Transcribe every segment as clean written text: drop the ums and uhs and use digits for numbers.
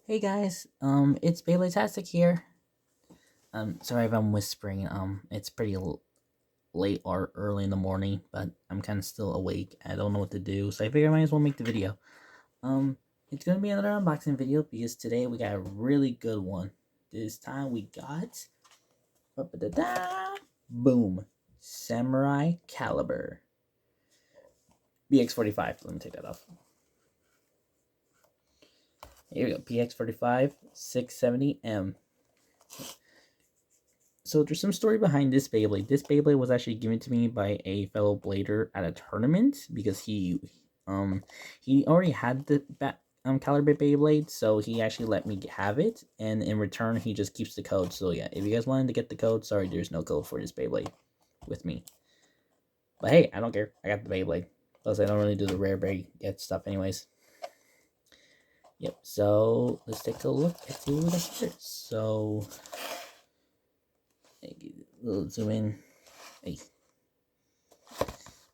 Hey guys, it's Beyblade here. Sorry if I'm whispering. It's pretty late or early in the morning, but I'm kind of still awake. I don't know what to do, so I figured I might as well make the video. Um, it's gonna be another unboxing video because today we got a really good one. This time we got, ba-ba-da-da, boom, Samurai Calibur BX45. Let me take that off. Here we go, PX45 670M. So there's some story behind this Beyblade. This Beyblade was actually given to me by a fellow blader at a tournament because he already had the Calibur Beyblade, so he actually let me have it, and in return he just keeps the code. So yeah, if you guys wanted to get the code, sorry, there's no code for this Beyblade with me. But hey, I don't care. I got the Beyblade. Plus, I don't really do the rare get stuff anyways. Yep. So let's take a look at see what that's here. So. Little zoom in. Hey.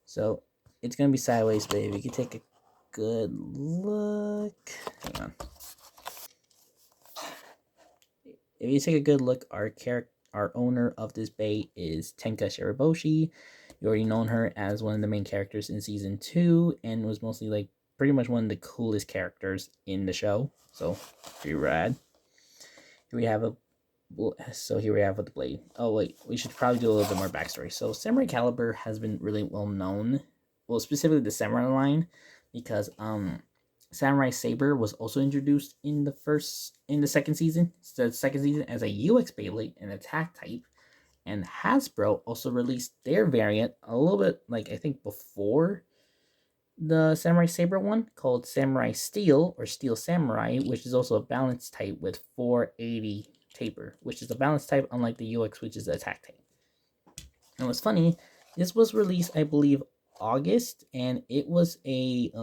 So it's gonna be sideways, but if you can take a good look. Hang on. If you take a good look, our owner of this bay is Tenka Shiraboshi. You already known her as one of the main characters in season 2, and was mostly like pretty much one of the coolest characters in the show. So pretty rad. Here we have a here we have with the blade. Oh wait, we should probably do a little bit more backstory. So Samurai Calibur has been really well known, well specifically the Samurai line, because Samurai Saber was also introduced in the second season. So the second season as a UX Beyblade, an attack type, and Hasbro also released their variant a little bit like I think before the Samurai Saber one, called Samurai Steel or Steel Samurai, which is also a balance type with 480 taper, which is a balance type unlike the UX, which is the attack type. And what's funny, this was released I believe August, and it was it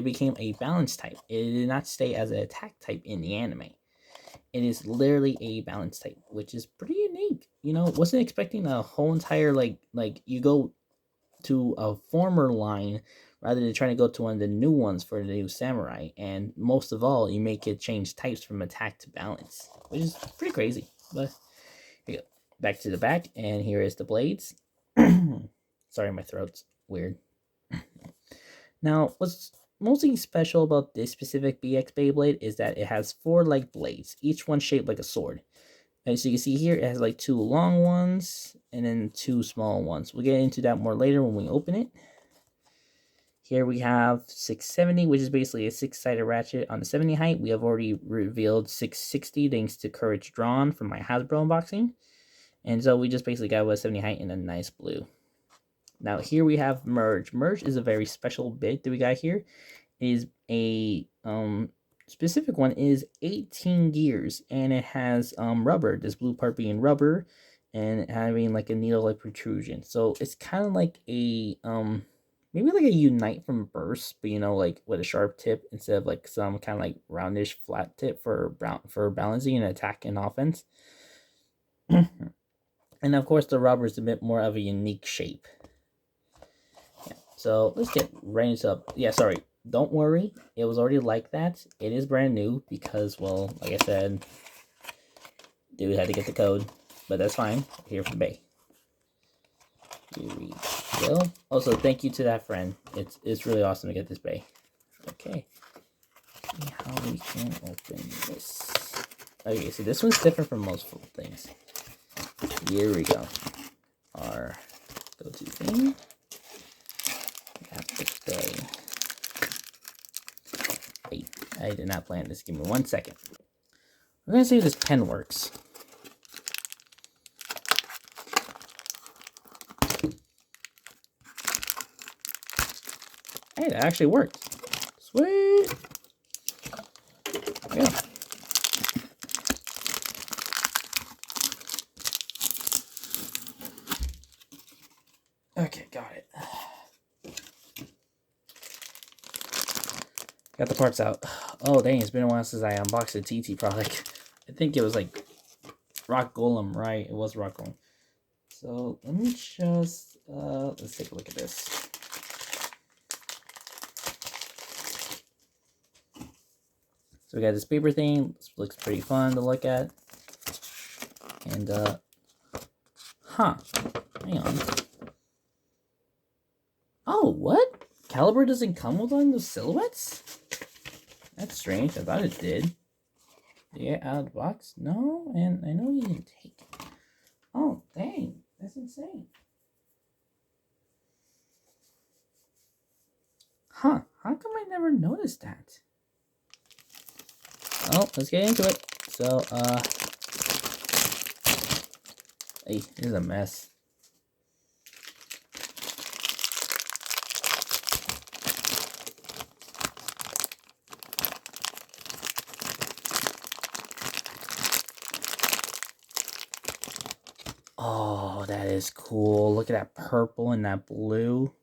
became a balance type. It did not stay as an attack type in the anime. It is literally a balance type, which is pretty unique. You know, wasn't expecting a whole entire like you go to a former line rather than trying to go to one of the new ones for the new samurai, and most of all you make it change types from attack to balance, which is pretty crazy. But here we go, back to the back, and here is the blades. Sorry, my throat's weird. Now what's mostly special about this specific BX Beyblade is that it has 4 like blades, each one shaped like a sword. As you can see here, it has like 2 long ones and then 2 small ones. We'll get into that more later when we open it. Here we have 670, which is basically a 6-sided ratchet on the 70 height. We have already revealed 660 thanks to Courage Drawn from my Hasbro unboxing. And so we just basically got a 70 height in a nice blue. Now here we have Merge. Merge is a very special bit that we got here. It is a specific one is 18 gears, and it has rubber, this blue part being rubber and having like a needle like protrusion. So it's kind of like a maybe like a Unite from Burst, but you know, like with a sharp tip instead of like some kind of like roundish flat tip for balancing and attack and offense. And of course the rubber is a bit more of a unique shape. Yeah, so let's get right into it. Yeah, sorry, don't worry, it was already like that. It is brand new because, well, like I said, dude had to get the code, but that's fine. Here for the bay. Here we go. Also, thank you to that friend. It's really awesome to get this bay. Okay, see how we can open this. Okay, so this one's different from most things. Here we go. Our go-to thing. We have this bay. Wait, I did not plan this. Give me 1 second. We're gonna see if this pen works. Hey, that actually worked. Sweet. Yeah. Okay, got it. Got the parts out. Oh, dang, it's been a while since I unboxed a TT product. I think it was like Rock Golem, right? It was Rock Golem. So let me just, let's take a look at this. So we got this paper thing. This looks pretty fun to look at. And, hang on. Oh, what? Calibur doesn't come with one of those silhouettes? That's strange. I thought it did. Yeah, out of the box? No, and I know you didn't take it. Oh, dang. That's insane. Huh. How come I never noticed that? Oh, let's get into it. So, hey, this is a mess. Oh, that is cool. Look at that purple and that blue.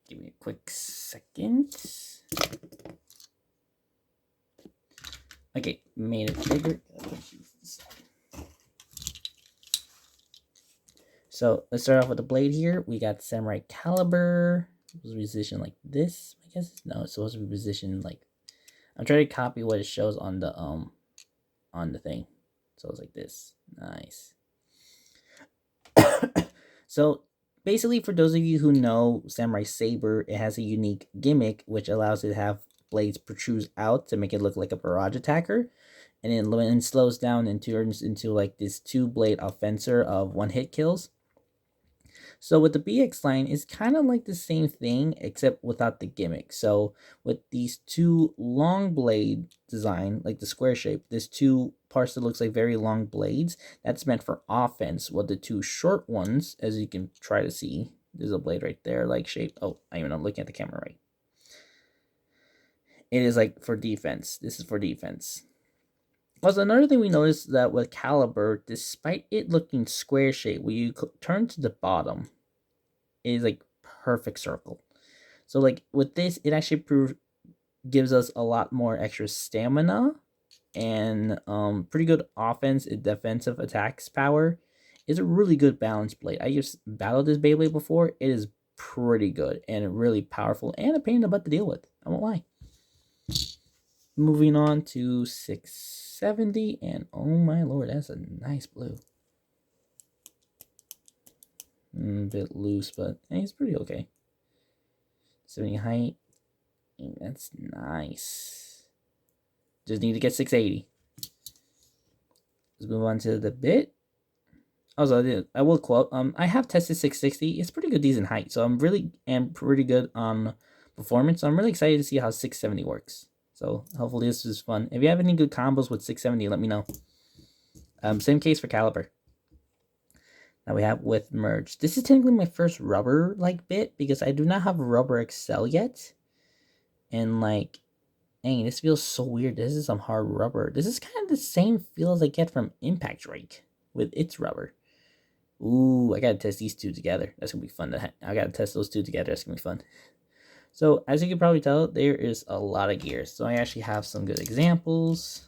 Give me a quick second. Okay, made it bigger. So let's start off with the blade here. We got Samurai Calibur. It was positioned like this, I guess. No, it's supposed to be positioned like, I'm trying to copy what it shows on the thing. So it's like this. Nice. So basically, for those of you who know Samurai Saber, it has a unique gimmick which allows it to have blades protrude out to make it look like a barrage attacker, and then when it slows down and turns into like this 2-blade offenser of 1-hit kills. So with the BX line, it's kind of like the same thing except without the gimmick. So with these 2 long blade design, like the square shape, there's 2 parts that looks like very long blades. That's meant for offense. While the 2 short ones, as you can try to see, there's a blade right there, like shape. Oh, I'm looking at the camera right. It is like for defense. This is for defense. Also, another thing we noticed that with Calibur, despite it looking square shaped, when you turn to the bottom, it is like perfect circle. So like with this, it actually gives us a lot more extra stamina and pretty good offense and defensive attacks power. It's a really good balanced blade. I just battled this Beyblade before. It is pretty good and really powerful and a pain in the butt to deal with. I won't lie. Moving on to 670, and oh my lord, that's a nice blue. A bit loose, but hey, it's pretty okay. 70 height, and that's nice. Just need to get 680. Let's move on to the bit. Also, I will quote, I have tested 660. It's pretty good, decent height, so I'm pretty good on performance. So I'm really excited to see how 670 works. So hopefully this is fun. If you have any good combos with 670, let me know. Same case for Calibur. Now we have with Merge. This is technically my first rubber-like bit because I do not have Rubber Excel yet. And like, dang, this feels so weird. This is some hard rubber. This is kind of the same feel as I get from Impact Drake with its rubber. Ooh, I gotta test these 2 together. That's gonna be fun. I gotta test those 2 together. That's gonna be fun. So, as you can probably tell, there is a lot of gears. So, I actually have some good examples.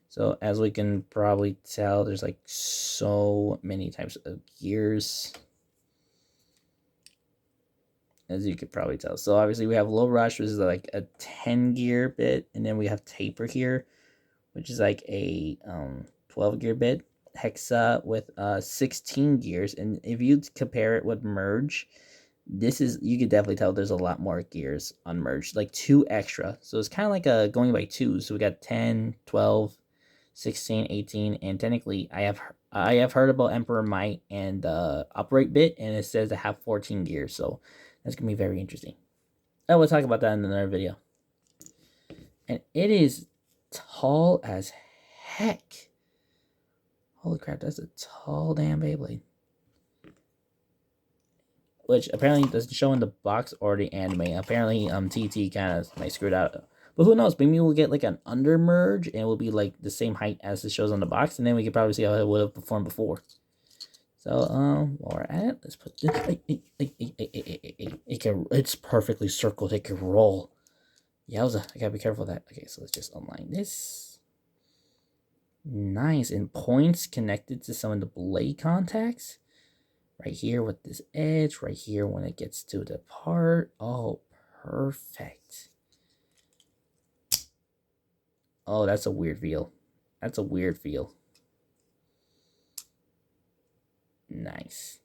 So, as we can probably tell, there's like so many types of gears. As you could probably tell. So, obviously, we have Low Rush, which is like a 10-gear bit. And then we have Taper here, which is like a 12-gear bit. Hexa with 16 gears, and if you compare it with Merge, this is, you could definitely tell there's a lot more gears on Merge, like 2 extra. So it's kind of like a going by 2. So we got 10, 12, 16, 18, and technically I have heard about Emperor Might and Upright Bit, and it says to have 14 gears. So that's gonna be very interesting. I will talk about that in another video. And it is tall as heck. Holy crap, that's a tall damn Beyblade. Which apparently doesn't show in the box or the anime. Apparently, TT kind of like screwed out. But who knows? Maybe we'll get like an under merge and it will be like the same height as it shows on the box. And then we could probably see how it would have performed before. So, while we're at it, let's put this. It's perfectly circled. It can roll. Yowza, I gotta be careful of that. Okay, so let's just align this. Nice, and points connected to some of the blade contacts. Right here with this edge, right here when it gets to the part. Oh, perfect. Oh, that's a weird feel. That's a weird feel. Nice.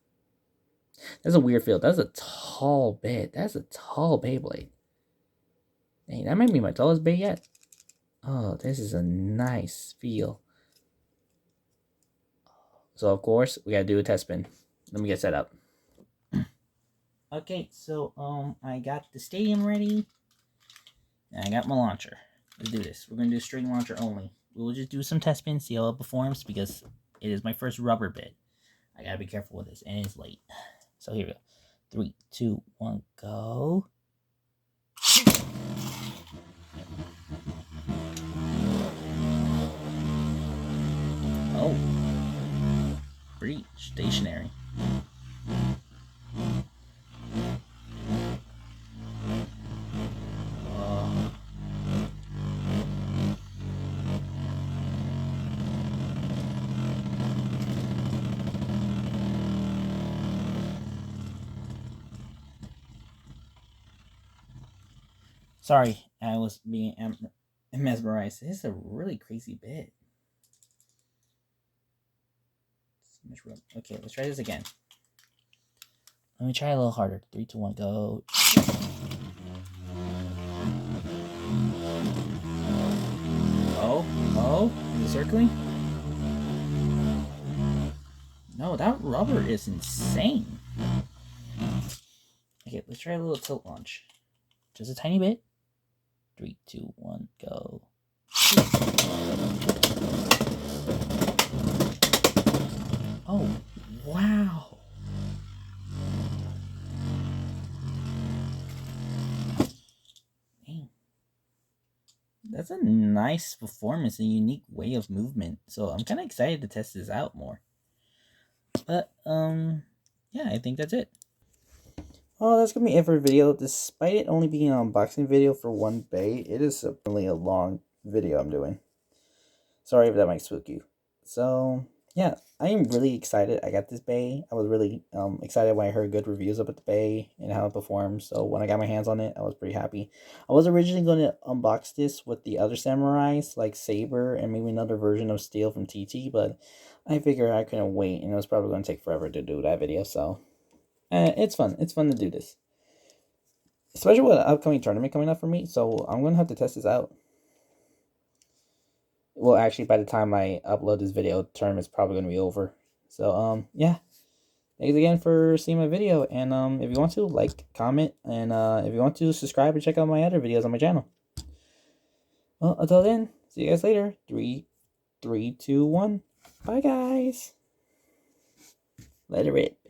That's a weird feel. That's a tall bit. That's a tall Beyblade. Dang, that might be my tallest Bey yet. Oh, this is a nice feel. So, of course, we gotta do a test spin. Let me get set up. Okay, so, I got the stadium ready. And I got my launcher. Let's do this. We're gonna do string launcher only. We'll just do some test spins, see how it performs, because it is my first rubber bit. I gotta be careful with this, and it's late. So here we go. 3, 2, 1, go. Oh. Pretty stationary. Sorry, I was being mesmerized. This is a really crazy bit. Okay, let's try this again. Let me try a little harder. 3, 2, 1, go. Oh, is it circling? No, that rubber is insane. Okay, let's try a little tilt launch. Just a tiny bit. 3, 2, 1, go. Oh, wow. Dang. That's a nice performance, a unique way of movement. So I'm kind of excited to test this out more. But, yeah, I think that's it. Well, that's going to be it for the video. Despite it only being an unboxing video for one Bey, it is really a long video I'm doing. Sorry if that might spook you. So, yeah, I am really excited. I got this Bey. I was really excited when I heard good reviews about the Bey and how it performs. So when I got my hands on it, I was pretty happy. I was originally going to unbox this with the other samurais, like Saber and maybe another version of Steel from TT, but I figured I couldn't wait, and it was probably going to take forever to do that video, so it's fun. It's fun to do this. Especially with an upcoming tournament coming up for me, so I'm going to have to test this out. Well, actually, by the time I upload this video, the tournament's probably going to be over. So, yeah. Thanks again for seeing my video, and if you want to, like, comment, and if you want to, subscribe and check out my other videos on my channel. Well, until then, see you guys later. 3, 2, 1. Bye, guys. Let it rip.